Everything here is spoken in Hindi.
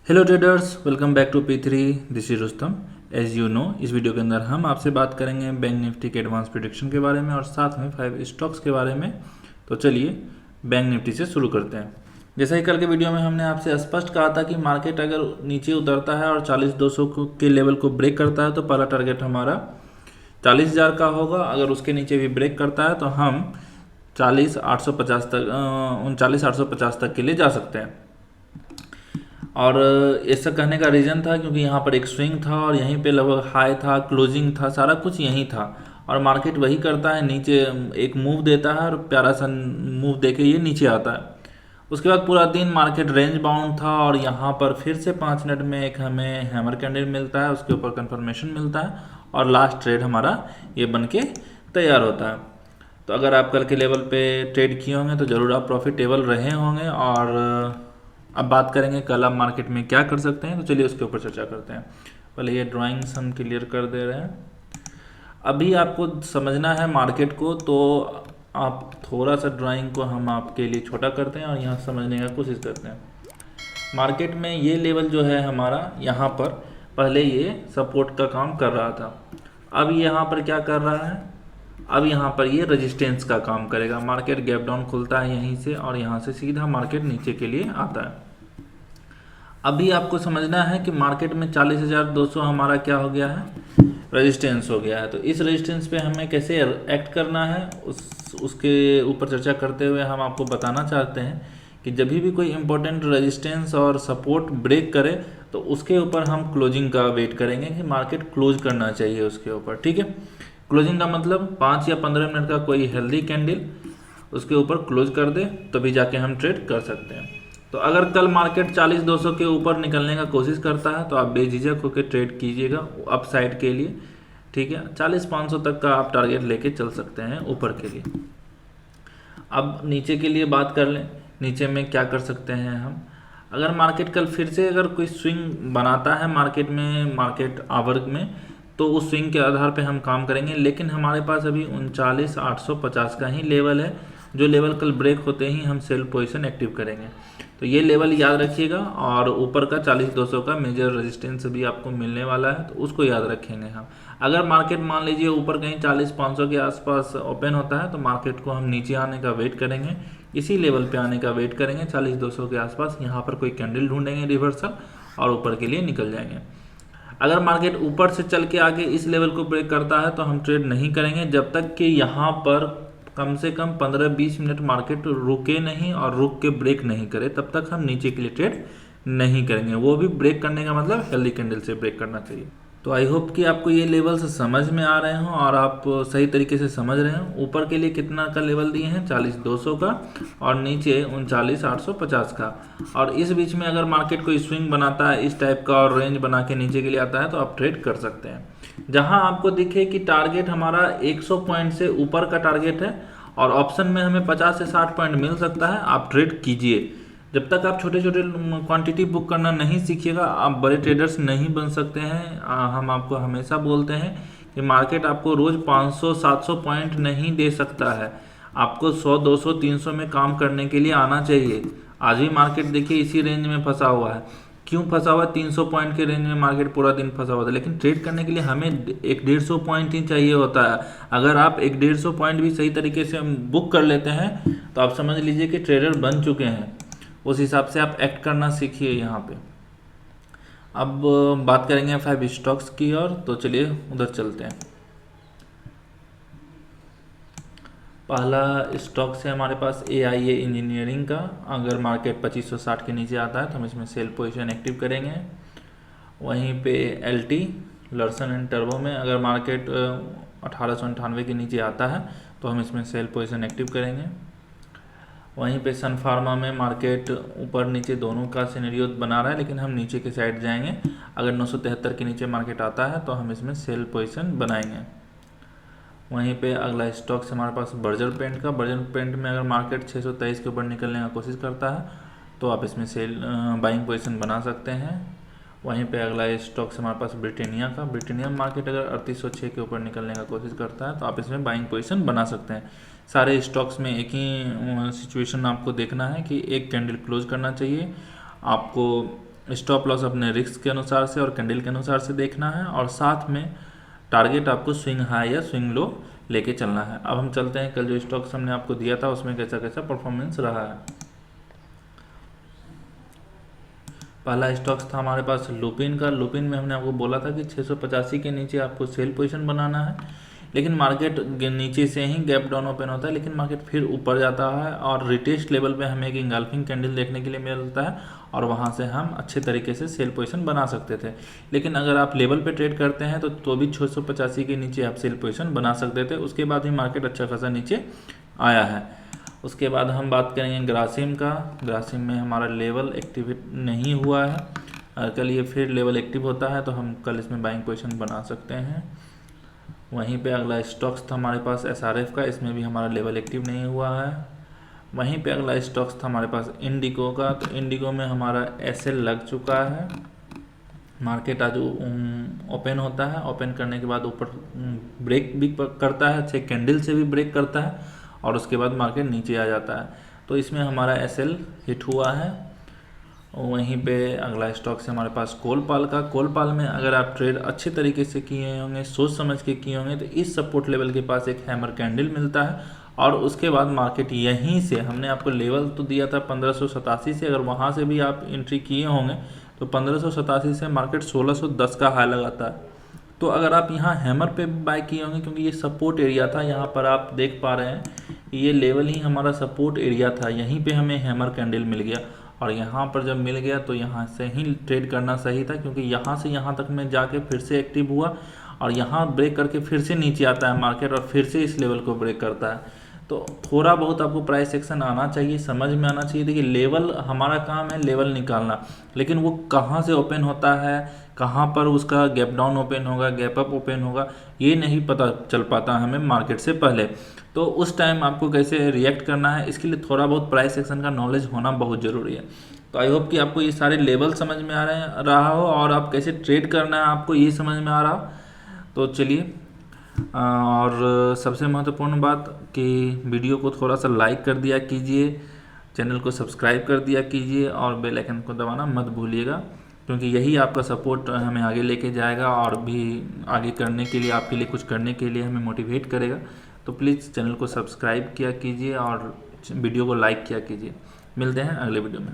Hello traders, welcome back to P3। This is Rustam. As you know, इस वीडियो के अंदर हम आपसे बात करेंगे बैंक निफ्टी के एडवांस प्रेडिक्शन के बारे में और साथ में 5 स्टॉक्स के बारे में। तो चलिए बैंक निफ्टी से शुरू करते हैं। जैसा कि कल के वीडियो में हमने आपसे स्पष्ट कहा था कि मार्केट अगर नीचे उतरता है और 40,200 के लेवल को ब्रेक करता है तो पहला टारगेट हमारा 40,000 का होगा। अगर उसके नीचे भी ब्रेक करता है तो हम 39,850 तक के लिए जा सकते हैं। और ऐसा कहने का रीज़न था क्योंकि यहाँ पर एक स्विंग था और यहीं पे लगभग हाई था, क्लोजिंग था, सारा कुछ यहीं था। और मार्केट वही करता है, नीचे एक मूव देता है और प्यारा सा मूव देके ये नीचे आता है। उसके बाद पूरा दिन मार्केट रेंज बाउंड था और यहाँ पर फिर से 5 मिनट में एक हमें हैमर कैंडल मिलता है, उसके ऊपर कंफर्मेशन मिलता है और लास्ट ट्रेड हमारा ये बन के तैयार होता है। तो अगर आप कल के लेवल पे ट्रेड किए होंगे तो ज़रूर आप प्रॉफिटेबल रहे होंगे। और अब बात करेंगे कल आप मार्केट में क्या कर सकते हैं, तो चलिए उसके ऊपर चर्चा करते हैं। पहले ये ड्राइंग्स हम क्लियर कर दे रहे हैं। अभी आपको समझना है मार्केट को, तो आप थोड़ा सा ड्राइंग को हम आपके लिए छोटा करते हैं और यहाँ समझने का कोशिश करते हैं। मार्केट में ये लेवल जो है हमारा, यहाँ पर पहले ये सपोर्ट का काम कर रहा था। अब यहाँ पर क्या कर रहा है, अब यहाँ पर ये रेजिस्टेंस का काम करेगा। मार्केट गैप डाउन खुलता है यहीं से और यहाँ से सीधा मार्केट नीचे के लिए आता है। अभी आपको समझना है कि मार्केट में 40,200 हमारा क्या हो गया है, रेजिस्टेंस हो गया है। तो इस रेजिस्टेंस पे हमें कैसे एक्ट करना है उसके ऊपर चर्चा करते हुए हम आपको बताना चाहते हैं कि जब भी कोई इंपॉर्टेंट रेजिस्टेंस और सपोर्ट ब्रेक करे तो उसके ऊपर हम क्लोजिंग का वेट करेंगे कि मार्केट क्लोज करना चाहिए उसके ऊपर। ठीक है, क्लोजिंग का मतलब 5 या 15 मिनट का कोई हेल्दी कैंडल उसके ऊपर क्लोज कर दे, तभी जाके हम ट्रेड कर सकते हैं। तो अगर कल मार्केट 40,200 के ऊपर निकलने का कोशिश करता है तो आप बेझिझक होकर ट्रेड कीजिएगा अप साइड के लिए। ठीक है, 40,500 तक का आप टारगेट लेके चल सकते हैं ऊपर के लिए। अब नीचे के लिए बात कर लें, नीचे में क्या कर सकते हैं हम। अगर मार्केट कल फिर से अगर कोई स्विंग बनाता है मार्केट में, मार्केट आवर में, तो उस स्विंग के आधार पे हम काम करेंगे। लेकिन हमारे पास अभी 39,850 का ही लेवल है, जो लेवल कल ब्रेक होते ही हम सेल पोजीशन एक्टिव करेंगे। तो ये लेवल याद रखिएगा और ऊपर का 40,200 का मेजर रेजिस्टेंस भी आपको मिलने वाला है, तो उसको याद रखेंगे हम। अगर मार्केट मान लीजिए ऊपर कहीं 40,500 के आसपास ओपन होता है तो मार्केट को हम नीचे आने का वेट करेंगे, इसी लेवल पे आने का वेट करेंगे 40,200 के आसपास। यहाँ पर कोई कैंडल ढूंढेंगे रिवर्सल और ऊपर के लिए निकल जाएंगे। अगर मार्केट ऊपर से चल के आगे इस लेवल को ब्रेक करता है तो हम ट्रेड नहीं करेंगे जब तक कि यहाँ पर कम से कम 15-20 मिनट मार्केट रुके नहीं और रुक के ब्रेक नहीं करे, तब तक हम नीचे के लिए ट्रेड नहीं करेंगे। वो भी ब्रेक करने का मतलब हेल्दी कैंडल से ब्रेक करना चाहिए। तो आई होप कि आपको ये लेवल्स समझ में आ रहे हों और आप सही तरीके से समझ रहे हों। ऊपर के लिए कितना का लेवल दिए हैं, 40,200 का, और नीचे 39,850 का। और इस बीच में अगर मार्केट कोई स्विंग बनाता है इस टाइप का और रेंज बना के नीचे के लिए आता है तो आप ट्रेड कर सकते हैं। जहां आपको दिखे कि टारगेट हमारा 100 पॉइंट से ऊपर का टारगेट है और ऑप्शन में हमें 50 से 60 पॉइंट मिल सकता है, आप ट्रेड कीजिए। जब तक आप छोटे छोटे क्वांटिटी बुक करना नहीं सीखिएगा आप बड़े ट्रेडर्स नहीं बन सकते हैं। हम आपको हमेशा बोलते हैं कि मार्केट आपको रोज़ 500-700 पॉइंट नहीं दे सकता है, आपको 100, 200, 300 में काम करने के लिए आना चाहिए। आज भी मार्केट देखिए इसी रेंज में फंसा हुआ है। क्यों फंसा हुआ है? 300 पॉइंट के रेंज में मार्केट पूरा दिन फंसा हुआ था। लेकिन ट्रेड करने के लिए हमें 150 पॉइंट ही चाहिए होता है। अगर आप 150 पॉइंट भी सही तरीके से बुक कर लेते हैं तो आप समझ लीजिए कि ट्रेडर बन चुके हैं। उस हिसाब से आप एक्ट करना सीखिए यहाँ पे। अब बात करेंगे 5 स्टॉक्स की और, तो चलिए उधर चलते हैं। पहला स्टॉक है हमारे पास AIA इंजीनियरिंग का। अगर मार्केट 2560 के नीचे आता है तो हम इसमें सेल पोजीशन एक्टिव करेंगे। वहीं पे LT लर्सन एंड टर्बो में अगर मार्केट 1898 के नीचे आता है तो हम इसमें सेल पोजीशन एक्टिव करेंगे। वहीं पे सन फार्मा में मार्केट ऊपर नीचे दोनों का सिनेरियो बना रहा है, लेकिन हम नीचे की साइड जाएंगे। अगर 973 के नीचे मार्केट आता है तो हम इसमें सेल पोजीशन बनाएंगे। वहीं पे अगला स्टॉक है हमारे पास बर्जर पेंट का। बर्जर पेंट में अगर मार्केट 623 के ऊपर निकलने का कोशिश करता है तो आप इसमें सेल बाइंग पोजीशन बना सकते हैं। वहीं पे अगला स्टॉक है हमारे पास ब्रिटानिया का। ब्रिटानिया मार्केट अगर 3806 के ऊपर निकलने का कोशिश करता है तो आप इसमें बाइंग पोजीशन बना सकते हैं। सारे स्टॉक्स में एक ही सिचुएशन आपको देखना है कि एक कैंडल क्लोज करना चाहिए आपको। स्टॉप लॉस अपने रिस्क के अनुसार से और कैंडल के अनुसार से देखना है, और साथ में टारगेट आपको स्विंग हाई या स्विंग लो लेके चलना है। अब हम चलते हैं कल जो स्टॉक्स हमने आपको दिया था उसमें कैसा कैसा परफॉर्मेंस रहा है। पहला स्टॉक्स था हमारे पास लुपिन का। लुपिन में हमने आपको बोला था कि 685 के नीचे आपको सेल पोजीशन बनाना है, लेकिन मार्केट नीचे से ही गैप डाउन ओपन होता है, लेकिन मार्केट फिर ऊपर जाता है और रिटेस्ट लेवल पे हमें एक इंगल्फिंग कैंडल देखने के लिए मिलता है और वहाँ से हम अच्छे तरीके से सेल पोजीशन बना सकते थे। लेकिन अगर आप लेवल पे ट्रेड करते हैं तो भी 685 के नीचे आप सेल पोजीशन बना सकते थे। उसके बाद ही मार्केट अच्छा खासा नीचे आया है। उसके बाद हम बात करेंगे ग्रासिम का। ग्रासिम में हमारा लेवल एक्टिवेट नहीं हुआ है, अगर कल ये फिर लेवल एक्टिव होता है तो हम कल इसमें बाइंग पोजीशन बना सकते हैं। वहीं पे अगला स्टॉक्स था हमारे पास SRF का, इसमें भी हमारा लेवल एक्टिव नहीं हुआ है। वहीं पे अगला स्टॉक्स था हमारे पास इंडिगो का, तो इंडिगो में हमारा SL लग चुका है। मार्केट आज ओपन होता है, ओपन करने के बाद ऊपर ब्रेक भी करता है, अच्छे कैंडल से भी ब्रेक करता है और उसके बाद मार्केट नीचे आ जाता है, तो इसमें हमारा SL हिट हुआ है। वहीं पे अगला स्टॉक से हमारे पास कोलपाल का। कोलपाल में अगर आप ट्रेड अच्छे तरीके से किए होंगे, सोच समझ के किए होंगे, तो इस सपोर्ट लेवल के पास एक हैमर कैंडल मिलता है और उसके बाद मार्केट यहीं से, हमने आपको लेवल तो दिया था 1587 से, अगर वहाँ से भी आप एंट्री किए होंगे तो 1587 से मार्केट 1610 का हाई लगाता है। तो अगर आप यहाँ हैमर पे बाय किए होंगे, क्योंकि ये सपोर्ट एरिया था, यहाँ पर आप देख पा रहे हैं ये लेवल ही हमारा सपोर्ट एरिया था, यहीं पे हमें हैमर कैंडल मिल गया और यहाँ पर जब मिल गया तो यहाँ से ही ट्रेड करना सही था, क्योंकि यहाँ से यहाँ तक में जाके फिर से एक्टिव हुआ और यहाँ ब्रेक करके फिर से नीचे आता है मार्केट और फिर से इस लेवल को ब्रेक करता है। तो थोड़ा बहुत आपको प्राइस एक्शन आना चाहिए, समझ में आना चाहिए। देखिए लेवल, हमारा काम है लेवल निकालना, लेकिन वो कहाँ से ओपन होता है, कहाँ पर उसका गैप डाउन ओपन होगा, गैप अप ओपन होगा, ये नहीं पता चल पाता हमें मार्केट से पहले। तो उस टाइम आपको कैसे रिएक्ट करना है, इसके लिए थोड़ा बहुत प्राइस एक्शन का नॉलेज होना बहुत ज़रूरी है। तो आई होप कि आपको ये सारे लेवल समझ में रहा हो और आप कैसे ट्रेड करना है आपको ये समझ में आ रहा हो। तो चलिए, और सबसे महत्वपूर्ण बात कि वीडियो को थोड़ा सा लाइक कर दिया कीजिए, चैनल को सब्सक्राइब कर दिया कीजिए और बेल आइकन को दबाना मत भूलिएगा, क्योंकि यही आपका सपोर्ट हमें आगे लेके जाएगा और भी आगे करने के लिए, आपके लिए कुछ करने के लिए हमें मोटिवेट करेगा। तो प्लीज़ चैनल को सब्सक्राइब किया कीजिए और वीडियो को लाइक किया कीजिए। मिलते हैं अगले वीडियो में।